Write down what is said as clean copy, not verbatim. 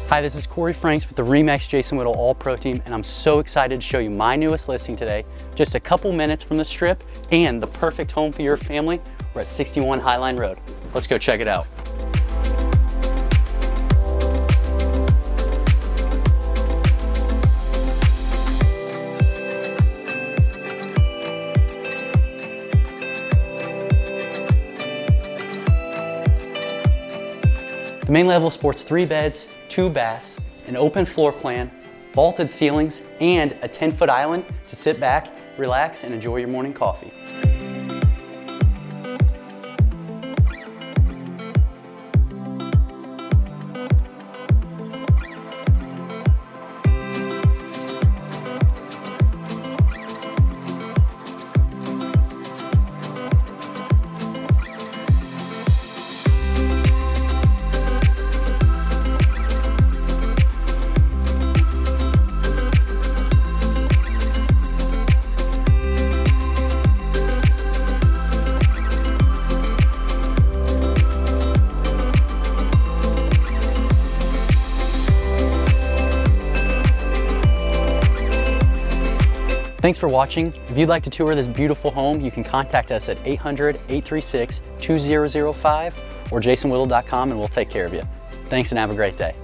Hi, this is Corey Franks with the Remax Jason Whittle All Pro Team, and I'm so excited to show you my newest listing today. Just a couple minutes from the Strip and the perfect home for your family. We're at 61 Highline Road. Let's go check it out. The main level sports 3 beds, 2 baths, an open floor plan, vaulted ceilings, and a 10-foot island to sit back, relax, and enjoy your morning coffee. Thanks for watching. If you'd like to tour this beautiful home, you can contact us at 800-836-2005 or jasonwhittle.com and we'll take care of you. Thanks and have a great day.